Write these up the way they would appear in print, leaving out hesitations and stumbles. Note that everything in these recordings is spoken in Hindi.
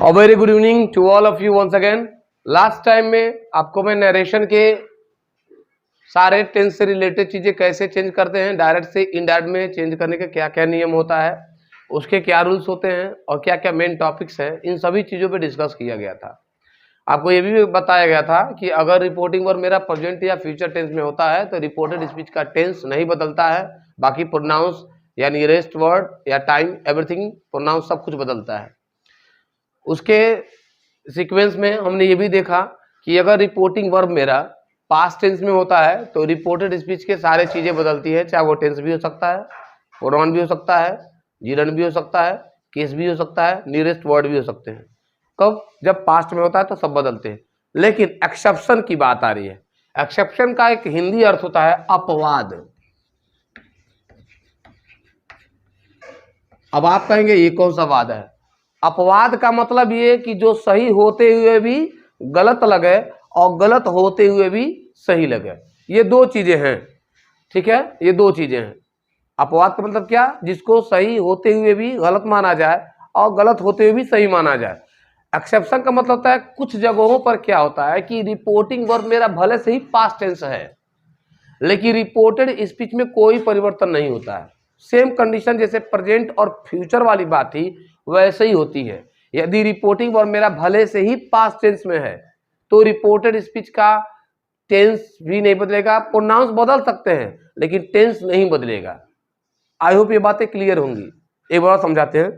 और very good evening to all of you once again. Last time में आपको मैं नरेशन के सारे टेंस से रिलेटेड चीजें कैसे चेंज करते हैं, डायरेक्ट से इनडायरेक्ट में चेंज करने के क्या क्या नियम होता है, उसके क्या रूल्स होते हैं और क्या क्या मेन टॉपिक्स हैं, इन सभी चीजों पे डिस्कस किया गया था। आपको ये भी बताया गया था कि अगर रिपोर्टिंग वर्ब मेरा प्रेजेंट या फ्यूचर टेंस में होता है तो रिपोर्टेड स्पीच का टेंस नहीं बदलता है, बाकी प्रोनाउंस या नियरेस्ट वर्ड या टाइम एवरीथिंग प्रोनाउंस सब कुछ बदलता है। उसके सीक्वेंस में हमने ये भी देखा कि अगर रिपोर्टिंग वर्ब मेरा पास्ट टेंस में होता है तो रिपोर्टेड स्पीच के सारे चीजें बदलती है, चाहे वो टेंस भी हो सकता है, प्रोनाउन भी हो सकता है, जिरन भी हो सकता है, केस भी हो सकता है, नियरेस्ट वर्ड भी हो सकते हैं। कब? जब पास्ट में होता है तो सब बदलते हैं। लेकिन एक्सेप्शन की बात आ रही है। एक्सेप्शन का एक हिंदी अर्थ होता है अपवाद। अब आप कहेंगे ये कौन सा वाद है? अपवाद का मतलब ये कि जो सही होते हुए भी गलत लगे और गलत होते हुए भी सही लगे, ये दो चीजें हैं। ठीक है, ये दो चीजें हैं। अपवाद का मतलब क्या? जिसको सही होते हुए भी गलत माना जाए और गलत होते हुए भी सही माना जाए। एक्सेप्शन का मतलब होता है कुछ जगहों पर क्या होता है कि रिपोर्टिंग वर्ब मेरा भले से ही पास्ट टेंस है लेकिन रिपोर्टेड स्पीच में कोई परिवर्तन नहीं होता है। सेम कंडीशन जैसे प्रेजेंट और फ्यूचर वाली बात थी वैसे ही होती है। यदि रिपोर्टिंग वर्ब मेरा भले से ही पास्ट टेंस में है तो रिपोर्टेड स्पीच का टेंस भी नहीं बदलेगा। प्रोनाउंस बदल सकते हैं लेकिन टेंस नहीं बदलेगा। आई होप ये बातें क्लियर होंगी। एक बार समझाते हैं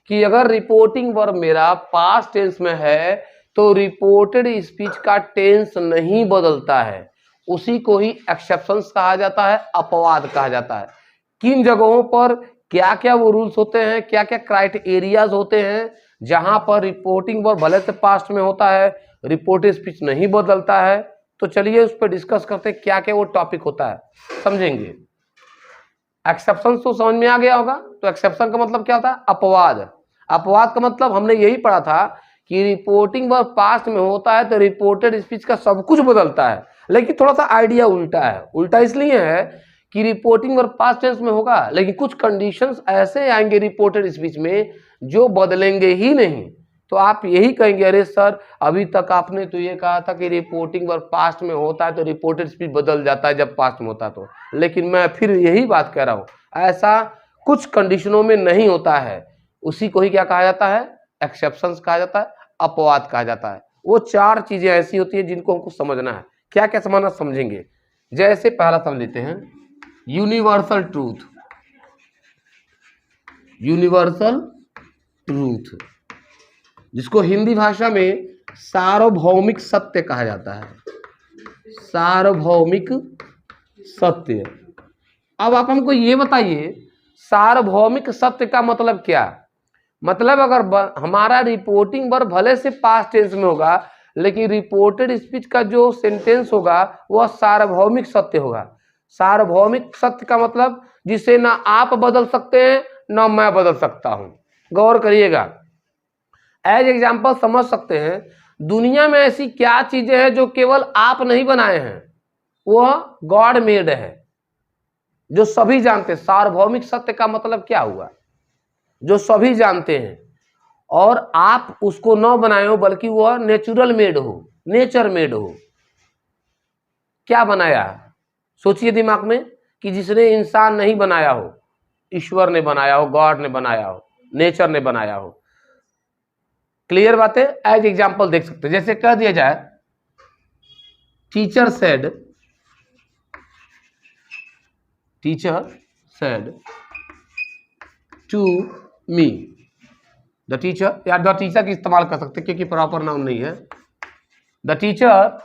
कि अगर रिपोर्टिंग वर्ब मेरा पास्ट टेंस में है तो रिपोर्टेड स्पीच का टेंस नहीं बदलता है, उसी को ही एक्सेप्शंस कहा जाता है, अपवाद कहा जाता है। किन जगहों पर क्या क्या वो रूल्स होते हैं, क्या क्या क्राइटेरियाज होते हैं जहां पर रिपोर्टिंग वर्ब भले से पास्ट में होता है, रिपोर्टेड स्पीच नहीं बदलता है। तो चलिए उस पर डिस्कस करते हैं क्या क्या वो टॉपिक होता है, समझेंगे। एक्सेप्शन तो समझ में आ गया होगा। तो एक्सेप्शन का मतलब क्या होता है? अपवाद। अपवाद का मतलब हमने यही पढ़ा था कि रिपोर्टिंग वर्ब पास्ट में होता है तो रिपोर्टेड स्पीच का सब कुछ बदलता है, लेकिन थोड़ा सा आइडिया उल्टा है। उल्टा इसलिए है कि रिपोर्टिंग वर्ब पास्ट टेंस में होगा लेकिन कुछ कंडीशंस ऐसे आएंगे रिपोर्टेड स्पीच में जो बदलेंगे ही नहीं। तो आप यही कहेंगे अरे सर अभी तक आपने तो ये कहा था कि रिपोर्टिंग वर्ब पास्ट में होता है तो रिपोर्टेड स्पीच बदल जाता है जब पास्ट में होता है तो, लेकिन मैं फिर यही बात कह रहा हूँ, ऐसा कुछ कंडीशनों में नहीं होता है। उसी को ही क्या कहा जाता है? एक्सेप्शंस कहा जाता है, अपवाद कहा जाता है। वो चार चीजें ऐसी होती है जिनको हमको समझना है। क्या क्या समझना समझेंगे। जैसे पहला समझ लेते हैं यूनिवर्सल ट्रूथ। यूनिवर्सल ट्रूथ जिसको हिंदी भाषा में सार्वभौमिक सत्य कहा जाता है। सार्वभौमिक सत्य। अब आप हमको ये बताइए सार्वभौमिक सत्य का मतलब क्या? मतलब अगर हमारा रिपोर्टिंग वर्ब भले से पास्ट टेंस में होगा लेकिन रिपोर्टेड स्पीच का जो सेंटेंस होगा वह सार्वभौमिक सत्य होगा। सार्वभौमिक सत्य का मतलब जिसे ना आप बदल सकते हैं ना मैं बदल सकता हूं। गौर करिएगा। एज एग्जाम्पल समझ सकते हैं, दुनिया में ऐसी क्या चीजें हैं जो केवल आप नहीं बनाए हैं, वह गॉड मेड है, जो सभी जानते हैं। सार्वभौमिक सत्य का मतलब क्या हुआ? जो सभी जानते हैं और आप उसको न बनाए हो बल्कि वह नेचुरल मेड हो, नेचर मेड हो। क्या बनाया? सोचिए दिमाग में कि जिसने इंसान नहीं बनाया हो, ईश्वर ने बनाया हो, गॉड ने बनाया हो, नेचर ने बनाया हो। क्लियर बात है। एज एग्जाम्पल देख सकते हैं, जैसे कह दिया जाए teacher said to me. The teacher या द टीचर की इस्तेमाल कर सकते क्योंकि प्रॉपर नाउन नहीं है। The teacher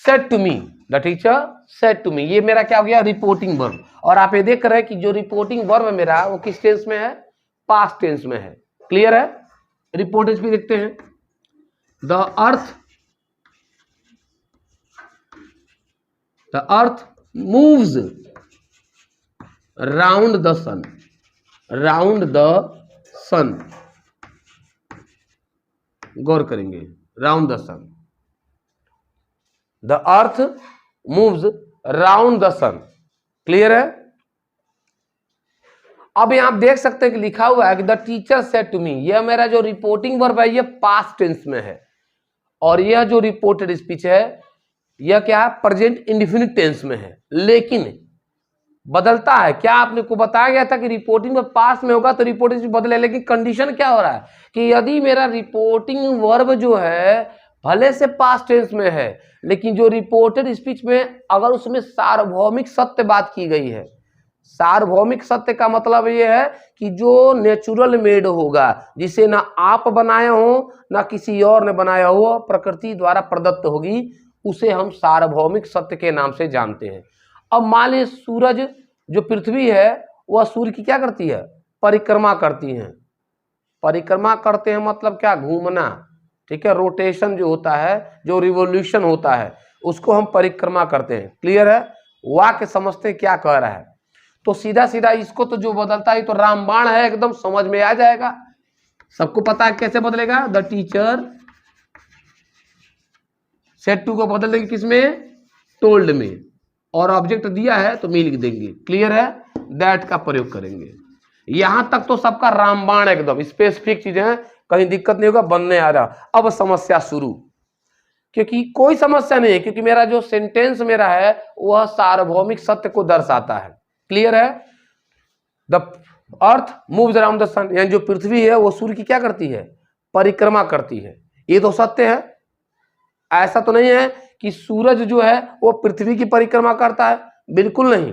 said to me. The teacher said to me, ये मेरा क्या हो गया? Reporting verb. और आप ये देख रहे हैं कि जो रिपोर्टिंग वर्ब है मेरा वो किस टेंस में है? पास्ट टेंस में है। क्लियर है। रिपोर्टेज भी देखते हैं। The earth moves round the sun. Round the sun, गौर करेंगे, round the sun. The earth moves round the sun. Clear है। अब यहाँ आप देख सकते हैं कि लिखा हुआ है कि the teacher said to me, यह मेरा जो रिपोर्टिंग वर्ब है ये पास्ट टेंस में है, और यह जो रिपोर्टेड स्पीच है यह क्या है, प्रेजेंट इंडेफिनिट टेंस में है, लेकिन बदलता है। क्या आपने को बताया गया था कि रिपोर्टिंग वर्ब पास्ट में होगा तो रिपोर्टिंग स्पीच बदले, लेकिन कंडीशन क्या हो रहा है कि यदि मेरा रिपोर्टिंग वर्ब जो है भले से पास्ट टेंस में है, लेकिन जो रिपोर्टेड स्पीच में अगर उसमें सार्वभौमिक सत्य बात की गई है, सार्वभौमिक सत्य का मतलब ये है कि जो नेचुरल मेड होगा, जिसे ना आप बनाए हो ना किसी और ने बनाया हो, प्रकृति द्वारा प्रदत्त होगी, उसे हम सार्वभौमिक सत्य के नाम से जानते हैं। अब मान लीजिए सूरज जो पृथ्वी है वह सूर्य की क्या करती है, परिक्रमा करती है। परिक्रमा करते हैं मतलब क्या, घूमना, ठीक है, रोटेशन जो होता है, जो रिवोल्यूशन होता है उसको हम परिक्रमा करते हैं। क्लियर है, वाक्य समझते हैं क्या कह रहा है। तो सीधा सीधा इसको तो जो बदलता है तो रामबाण है, एकदम समझ में आ जाएगा, सबको पता है कैसे बदलेगा। द टीचर सेड टू को बदल देंगे किसमें, टोल्ड में, और ऑब्जेक्ट दिया है तो मी लिख देंगे। क्लियर है, दैट का प्रयोग करेंगे। यहां तक तो सबका रामबाण एकदम स्पेसिफिक चीजें हैं, कहीं दिक्कत नहीं होगा, बनने आ रहा। अब समस्या शुरू, क्योंकि कोई समस्या नहीं है, क्योंकि मेरा जो सेंटेंस मेरा है वह सार्वभौमिक सत्य को दर्शाता है। क्लियर है, the earth moves around the sun, यानी जो पृथ्वी है वो सूर्य की क्या करती है, परिक्रमा करती है। ये तो सत्य है, ऐसा तो नहीं है कि सूरज जो है वो पृथ्वी की परिक्रमा करता है, बिल्कुल नहीं।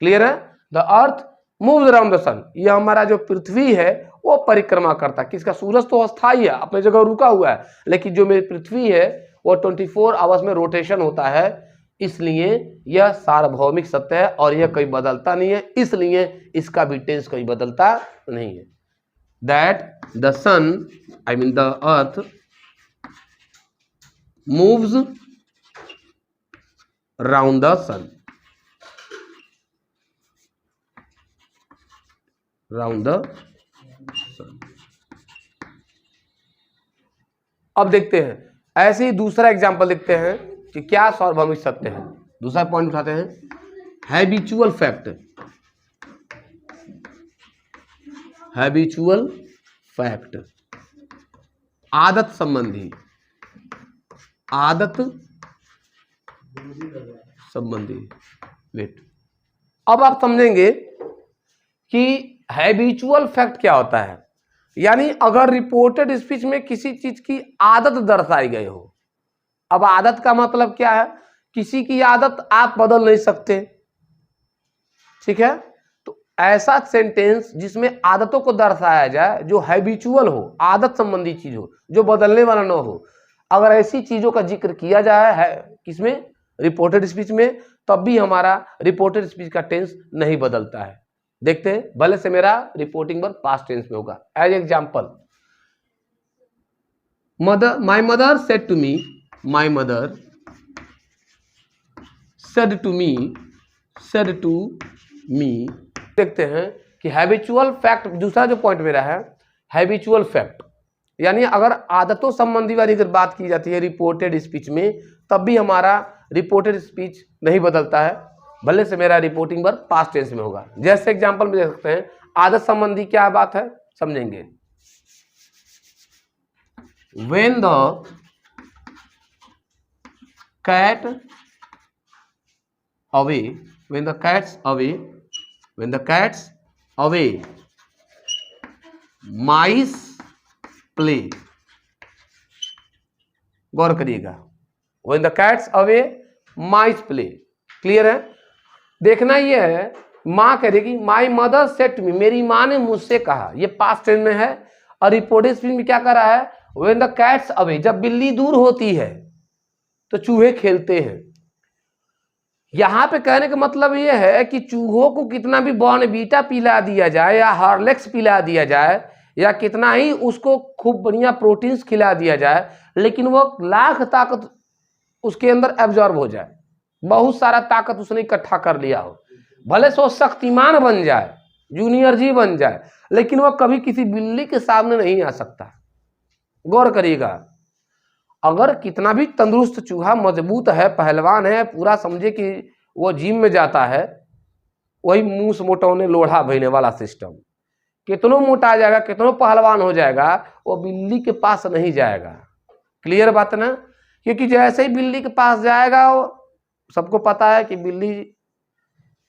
क्लियर है, the earth moves around the sun, ये हमारा जो पृथ्वी है वो परिक्रमा करता है। किसका, सूरज तो अस्थायी है, अपने जगह रुका हुआ है, लेकिन जो मेरी पृथ्वी है वो 24 आवर्स में रोटेशन होता है, इसलिए यह सार्वभौमिक सत्य है और यह कहीं बदलता नहीं है, इसलिए इसका भी टेंस कहीं बदलता नहीं है। That the sun, I mean the earth moves round the sun, round the sun। अब देखते हैं, ऐसे ही दूसरा एग्जांपल देखते हैं कि क्या सार्वभौमिक सत्य है। दूसरा पॉइंट उठाते हैं, हैबिचुअल फैक्ट। हैबिचुअल फैक्ट, आदत संबंधी, आदत संबंधी। वेट, अब आप समझेंगे कि हैबिचुअल फैक्ट क्या होता है। यानी अगर रिपोर्टेड स्पीच में किसी चीज की आदत दर्शाई गई हो, अब आदत का मतलब क्या है, किसी की आदत आप बदल नहीं सकते, ठीक है, तो ऐसा सेंटेंस जिसमें आदतों को दर्शाया जाए, जो हैबिचुअल हो, आदत संबंधी चीज हो, जो बदलने वाला ना हो, अगर ऐसी चीजों का जिक्र किया जाए है किसमें, रिपोर्टेड स्पीच में, तब भी हमारा रिपोर्टेड स्पीच का टेंस नहीं बदलता है। देखते हैं, भले से मेरा रिपोर्टिंग वर्ब पास्ट टेंस में होगा। As example, mother, my mother said to me, my mother said to me, said to me. देखते हैं कि हैबिचुअल फैक्ट, दूसरा जो पॉइंट मेरा है हैबिचुअल फैक्ट, यानी अगर आदतों संबंधी वाली अगर बात की जाती है रिपोर्टेड स्पीच में, तब भी हमारा रिपोर्टेड स्पीच नहीं बदलता है, भले से मेरा रिपोर्टिंग वर्ब पास्ट टेंस में होगा। जैसे एग्जांपल में देख सकते हैं, आदत संबंधी क्या बात है समझेंगे। When the cat away, when the cat's away, when the cat's away mice play. गौर करिएगा, when the cat's away mice play. Clear है, देखना यह है, माँ कह देगी my mother said to me, मेरी माँ ने मुझसे कहा, ये पास्ट टेंस में है, और रिपोर्टेड स्पीच में क्या कर रहा है, व्हेन द कैट्स अवे, जब बिल्ली दूर होती है तो चूहे खेलते हैं। यहां पे कहने का मतलब यह है कि चूहों को कितना भी बॉर्नवीटा पिला दिया जाए या हॉर्लिक्स पिला दिया जाए या कितना ही उसको खूब बढ़िया प्रोटीन्स खिला दिया जाए, लेकिन वो लाख ताकत उसके अंदर एब्जॉर्ब हो जाए, बहुत सारा ताकत उसने इकट्ठा कर लिया हो, भले से वो शक्तिमान बन जाए, जूनियर जी बन जाए, लेकिन वह कभी किसी बिल्ली के सामने नहीं आ सकता। गौर करिएगा, अगर कितना भी तंदुरुस्त चूहा, मजबूत है, पहलवान है, पूरा समझे कि वो जिम में जाता है, वही मूस मोटौने लोढ़ा भइने वाला सिस्टम। कितनों मोटा जाएगा, कितनों पहलवान हो जाएगा, वो बिल्ली के पास नहीं जाएगा। क्लियर बात ना? क्योंकि जैसे ही बिल्ली के पास जाएगा, वो सबको पता है कि बिल्ली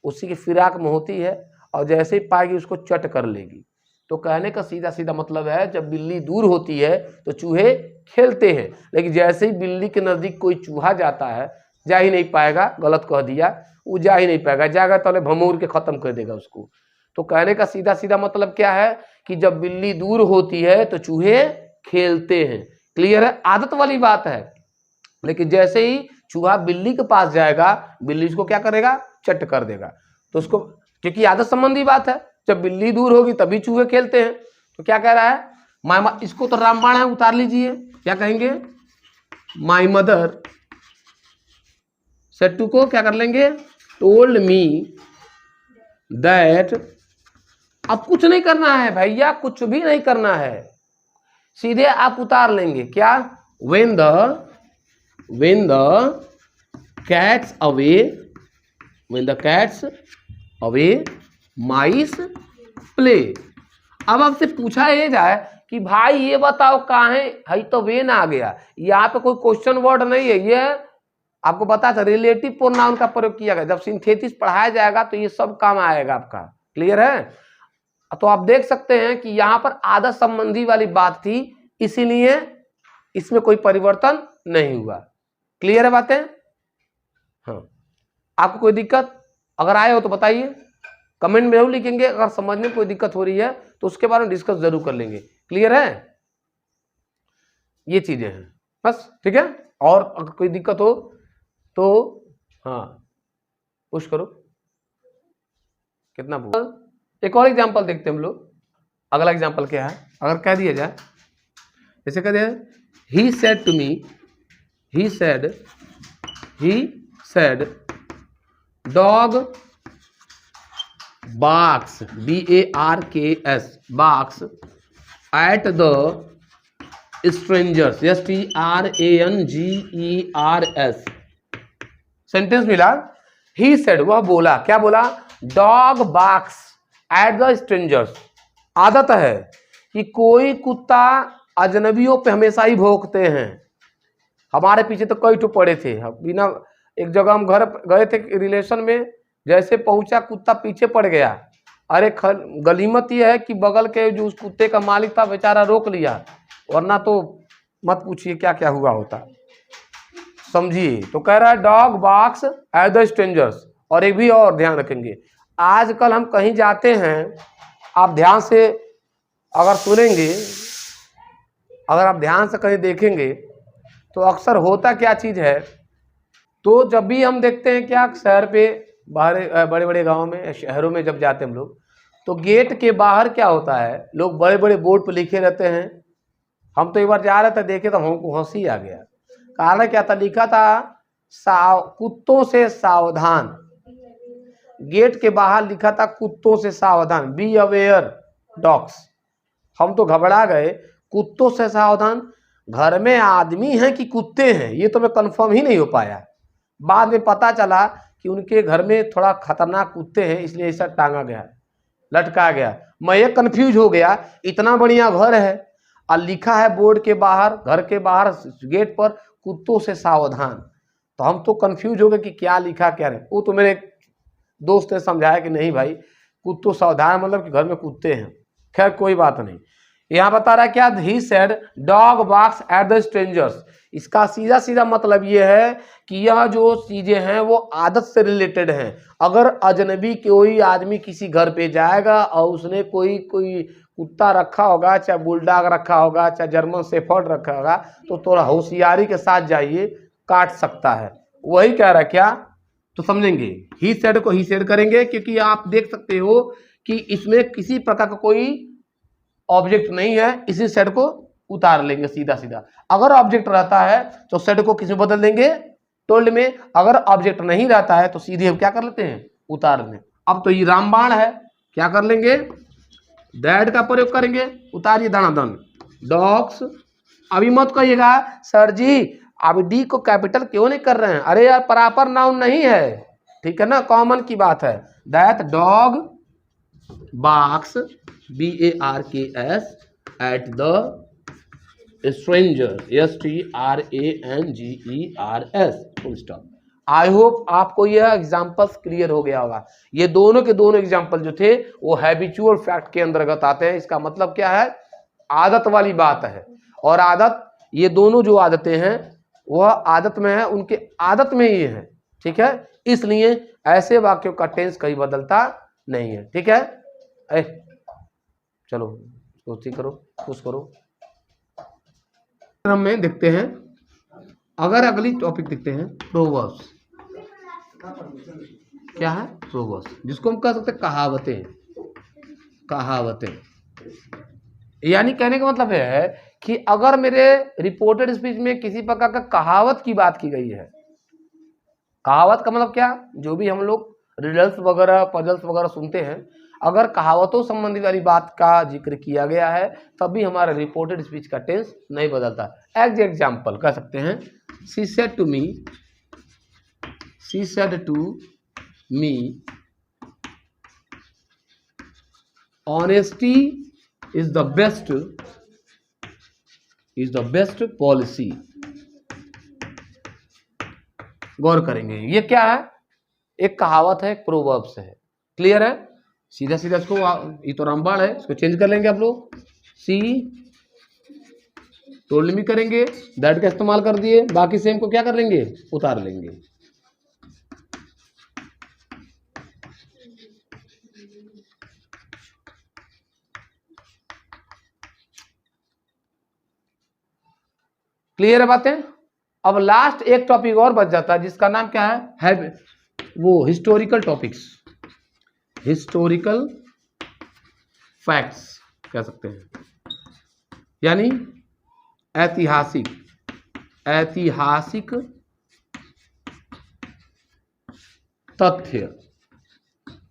उसी की फिराक में होती है, और जैसे ही पाएगी उसको चट कर लेगी। तो कहने का सीधा सीधा मतलब है, जब बिल्ली दूर होती है तो चूहे खेलते हैं, लेकिन जैसे ही बिल्ली के नज़दीक कोई चूहा जाता है, जा ही नहीं पाएगा। गलत कह दिया, वो जा ही नहीं पाएगा, जाएगा तो भमूर के ख़त्म कर देगा उसको। तो कहने का सीधा सीधा मतलब क्या है कि जब बिल्ली दूर होती है तो चूहे खेलते हैं। क्लियर है? आदत वाली बात है। लेकिन जैसे ही चूहा बिल्ली के पास जाएगा, बिल्ली उसको क्या करेगा? चट कर देगा। तो उसको, क्योंकि आदत संबंधी बात है, जब बिल्ली दूर होगी तभी चूहे खेलते हैं। तो क्या कह रहा है? माई, इसको तो रामबाण है, उतार लीजिए। क्या कहेंगे? माई मदर सेड टू को क्या कर लेंगे? Told me that. अब कुछ नहीं करना है भैया, कुछ भी नहीं करना है, सीधे आप उतार लेंगे। क्या? when the cats away mice play। अब आपसे पूछा ये जाए कि भाई ये बताओ कहाँ है तो वेन आ गया, यहाँ पे कोई क्वेश्चन वर्ड नहीं है, ये आपको पता था रिलेटिव प्रोनाउन का प्रयोग किया गया। जब सिंथेसिस पढ़ाया जाएगा तो ये सब काम आएगा आपका। क्लियर है? तो आप देख सकते हैं कि यहाँ पर आदत संबंधी वाली बात थी, इसीलिए इसमें कोई परिवर्तन नहीं हुआ। क्लियर है बातें? हाँ। आपको कोई दिक्कत अगर आए हो तो बताइए, कमेंट में जरूर लिखेंगे। अगर समझने में कोई दिक्कत हो रही है तो उसके बारे में डिस्कस जरूर कर लेंगे। क्लियर है? ये चीजें हैं बस, ठीक है। और अगर कोई दिक्कत हो तो हाँ पुश करो। कितना? एक और एग्जांपल देखते हैं हम लोग। अगला एग्जांपल क्या है? अगर कह दिया जाए, जैसे कह दिया, he said to me, he said dog barks, barks, barks at the strangers, strangers। Sentence मिला। ही सेड, वह बोला। क्या बोला? Dog barks at the strangers. आदत है कि कोई कुत्ता अजनबियों पे हमेशा ही भौंकते हैं। हमारे पीछे तो कई ठो पड़े थे, बिना एक जगह हम घर गए थे रिलेशन में, जैसे पहुंचा कुत्ता पीछे पड़ गया। अरे गलीमत यह है कि बगल के जो उस कुत्ते का मालिक था बेचारा रोक लिया, वरना तो मत पूछिए क्या क्या हुआ होता। समझिए? तो कह रहा है dog barks at the strangers. और एक भी और ध्यान रखेंगे, आजकल हम कहीं जाते हैं, आप ध्यान से अगर सुनेंगे, अगर आप ध्यान से कहीं देखेंगे तो अक्सर होता क्या चीज़ है, तो जब भी हम देखते हैं क्या शहर पे, बाहर बड़े बड़े गाँव में, शहरों में जब जाते हैं हम लोग, तो गेट के बाहर क्या होता है, लोग बड़े बड़े बोर्ड पर लिखे रहते हैं। हम तो एक बार जा रहे थे, देखे तो हमको हंसी आ गया। कारण क्या था? लिखा था कुत्तों से सावधान। गेट के बाहर लिखा था कुत्तों से सावधान, बी अवेयर डॉग्स। हम तो घबरा गए, कुत्तों से सावधान, घर में आदमी हैं कि कुत्ते हैं, ये तो मैं कंफर्म ही नहीं हो पाया। बाद में पता चला कि उनके घर में थोड़ा खतरनाक कुत्ते हैं, इसलिए ऐसा टांगा गया, लटका गया। मैं ये कंफ्यूज हो गया, इतना बढ़िया घर है और लिखा है बोर्ड के बाहर, घर के बाहर गेट पर कुत्तों से सावधान। तो हम तो कंफ्यूज हो गए कि क्या लिखा क्या नहीं। वो तो मेरे दोस्त ने समझाया कि नहीं भाई, कुत्तों सावधान मतलब कि घर में कुत्ते हैं। खैर कोई बात नहीं। यहाँ बता रहा है क्या? He said dog barks at the strangers. इसका सीधा सीधा मतलब ये है कि यह जो चीजें हैं वो आदत से रिलेटेड हैं। अगर अजनबी कोई आदमी किसी घर पे जाएगा और उसने कोई कुत्ता रखा होगा, चाहे बुलडॉग रखा होगा, चाहे जर्मन शेफर्ड रखा होगा, तो थोड़ा होशियारी के साथ जाइए, काट सकता है। वही कह रहा है क्या? तो समझेंगे, ही सेड को ही सेड करेंगे, क्योंकि आप देख सकते हो कि इसमें किसी प्रकार का कोई ऑब्जेक्ट नहीं है, इसी सेड को उतार लेंगे सीधा सीधा। अगर ऑब्जेक्ट रहता है तो सेड को किस में बदल देंगे? टोल्ड में। अगर ऑब्जेक्ट नहीं रहता है तो सीधे हम क्या कर लेते हैं? उतार दें। अब तो ये रामबाण है, क्या कर लेंगे? दैट का प्रयोग करेंगे, उतारिए दानादन। डॉग्स। अभी मत कहिएगा सर जी आप डी को कैपिटल क्यों नहीं कर रहे हैं। अरे यार प्रॉपर नाउन नहीं है, ठीक है ना, कॉमन की बात है। That dog barks BARKS at the stranger STRANGERS full stop. I hope आपको यह एग्जाम्पल्स क्लियर हो गया होगा। ये दोनों के दोनों एग्जाम्पल जो थे वो हैबिचुअल फैक्ट के अंतर्गत आते हैं। इसका मतलब क्या है, आदत वाली बात है। और आदत, ये दोनों जो आदतें हैं वह आदत में है, उनके आदत में ही है। ठीक है, इसलिए ऐसे वाक्यों का टेंस कहीं बदलता नहीं है। ठीक है, चलो उसको करो, खुश करो। हम में देखते हैं, अगर अगली टॉपिक देखते हैं प्रोवर्ब्स। क्या है प्रोवर्ब्स, जिसको हम कह सकते हैं कहावतें। कहावतें यानी कहने का मतलब है कि अगर मेरे रिपोर्टेड स्पीच में किसी प्रकार का कहावत की बात की गई है, कहावत का मतलब क्या, जो भी हम लोग रिडल्स वगैरह पजल्स वगैरह सुनते हैं, अगर कहावतों संबंधी वाली बात का जिक्र किया गया है तब भी हमारा रिपोर्टेड स्पीच का टेंस नहीं बदलता। एज एग्जाम्पल कह सकते हैं, she said to me honesty is the best policy. गौर करेंगे, ये क्या है, एक कहावत है, एक प्रोवर्ब्स है। क्लियर है, सीधा सीधा इसको, ये तो रामबाण है, इसको चेंज कर लेंगे आप लोग। सी टोल्ड मी करेंगे, दैट का इस्तेमाल कर दिए, बाकी सेम को क्या कर लेंगे, उतार लेंगे। क्लियर है बातें। अब लास्ट एक टॉपिक और बच जाता है जिसका नाम क्या है वो हिस्टोरिकल टॉपिक्स, हिस्टोरिकल फैक्ट्स कह सकते हैं, यानी ऐतिहासिक तथ्य।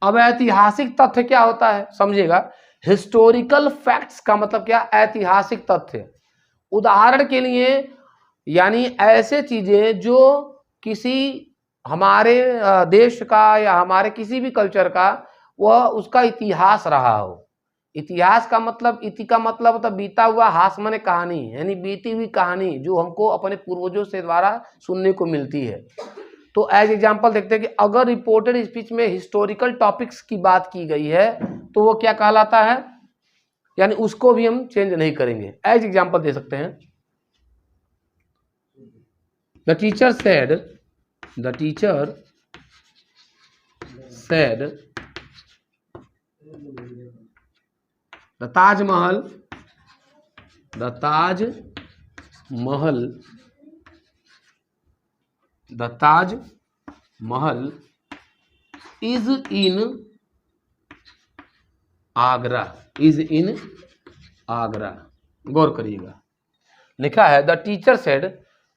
अब ऐतिहासिक तथ्य क्या होता है समझिएगा। हिस्टोरिकल फैक्ट्स का मतलब क्या, ऐतिहासिक तथ्य। उदाहरण के लिए यानी ऐसे चीजें जो किसी हमारे देश का या हमारे किसी भी कल्चर का वह उसका इतिहास रहा हो। इतिहास का मतलब, इति का मतलब तो बीता हुआ, हास माने कहानी, यानी बीती हुई कहानी जो हमको अपने पूर्वजों से द्वारा सुनने को मिलती है। तो एज एग्जाम्पल देखते हैं कि अगर रिपोर्टेड स्पीच में हिस्टोरिकल टॉपिक्स की बात की गई है तो वो क्या कहलाता है, यानी उसको भी हम चेंज नहीं करेंगे। एज एग्जाम्पल दे सकते हैं, the teacher said the Taj Mahal is in Agra. गौर करिएगा, लिखा है the teacher said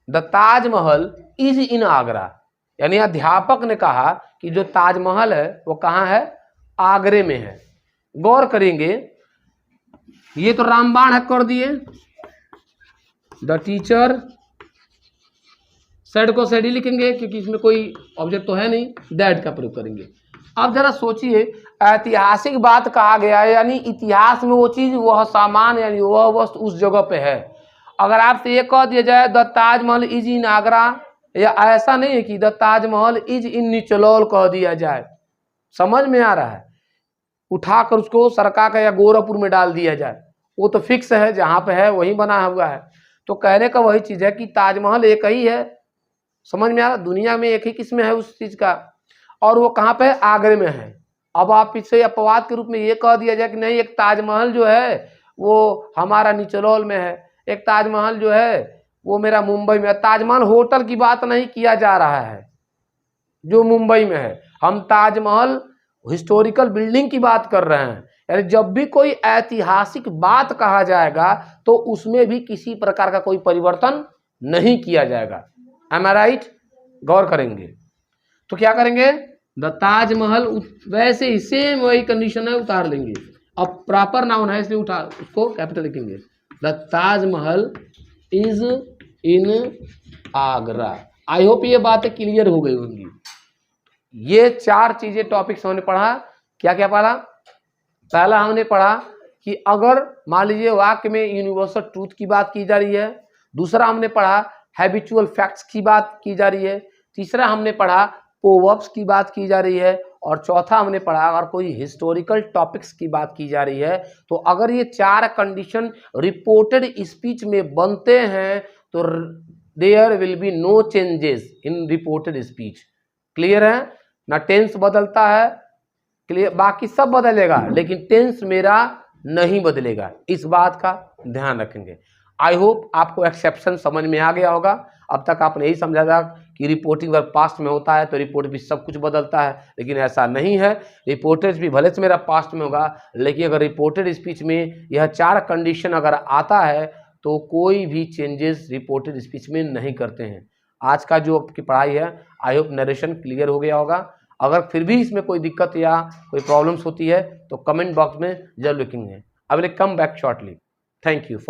the Taj Mahal is in Agra, यानी अध्यापक ने कहा कि जो ताजमहल है वो कहाँ है, आगरे में है। गौर करेंगे, ये तो रामबाण है कर दिए, द टीचर सेड को सेड ही लिखेंगे क्योंकि इसमें कोई ऑब्जेक्ट तो है नहीं, दैट का प्रयोग करेंगे। अब जरा सोचिए, ऐतिहासिक बात कहा गया है, यानी इतिहास में वो चीज, वह सामान, यानी वह वस्तु उस जगह पे है। अगर आपसे ये कह दिया जाए the Taj Mahal is in Agra, या ऐसा नहीं है कि the Taj Mahal is in Nichlaul कह दिया जाए, समझ में आ रहा है, उठाकर उसको सरका का या गोरखपुर में डाल दिया जाए, वो तो फिक्स है, जहाँ पे है वहीं बना हुआ है। तो कहने का वही चीज है कि ताजमहल एक ही है, समझ में आ रहा, दुनिया में एक ही किस्म है उस चीज का, और वो कहाँ पे, आगरे में है। अब आप इसे अपवाद के रूप में ये कह दिया जाए कि नहीं, एक ताजमहल जो है वो हमारा निचलौल में है, एक ताजमहल जो है वो मेरा मुंबई में है। ताजमहल होटल की बात नहीं किया जा रहा है जो मुंबई में है, हम ताजमहल हिस्टोरिकल बिल्डिंग की बात कर रहे हैं। यानी जब भी कोई ऐतिहासिक बात कहा जाएगा तो उसमें भी किसी प्रकार का कोई परिवर्तन नहीं किया जाएगा। एम आई राइट? गौर करेंगे तो क्या करेंगे, द ताजमहल वैसे ही सेम वही कंडीशन है, उतार लेंगे। अब प्रॉपर नाउन है इसलिए उठा उसको कैपिटल लिखेंगे, the Taj Mahal is in Agra. I hope ये बातें क्लियर हो गई होंगी। ये 4 चीजें टॉपिक्स हमने पढ़ा। क्या क्या पढ़ा? पहला हमने पढ़ा कि अगर मान लीजिए वाक्य में यूनिवर्सल ट्रूथ की बात की जा रही है। दूसरा हमने पढ़ा हैबिचुअल फैक्ट्स की बात की जा रही है। तीसरा हमने पढ़ा प्रोवर्ब्स की बात की जा रही है। और चौथा हमने पढ़ा अगर कोई हिस्टोरिकल टॉपिक्स की बात की जा रही है तो अगर ये 4 कंडीशन रिपोर्टेड स्पीच में बनते हैं तो there will be no changes in reported speech. Clear है ना? टेंस बदलता है, क्लियर, बाकी सब बदलेगा लेकिन टेंस मेरा नहीं बदलेगा। इस बात का ध्यान रखेंगे। आई होप आपको एक्सेप्शन समझ में आ गया होगा। अब तक आपने यही समझा था कि रिपोर्टिंग वर्ब पास्ट में होता है तो रिपोर्ट भी सब कुछ बदलता है, लेकिन ऐसा नहीं है। रिपोर्टेड भी भले से मेरा पास्ट में होगा, लेकिन अगर रिपोर्टेड स्पीच में यह 4 कंडीशन अगर आता है तो कोई भी चेंजेस रिपोर्टेड स्पीच में नहीं करते हैं। आज का जो आपकी पढ़ाई है, आई होप नरेशन क्लियर हो गया होगा। अगर फिर भी इसमें कोई दिक्कत या कोई प्रॉब्लम्स होती है तो कमेंट बॉक्स में जरूर लिखेंगे। I will come back shortly. Thank you for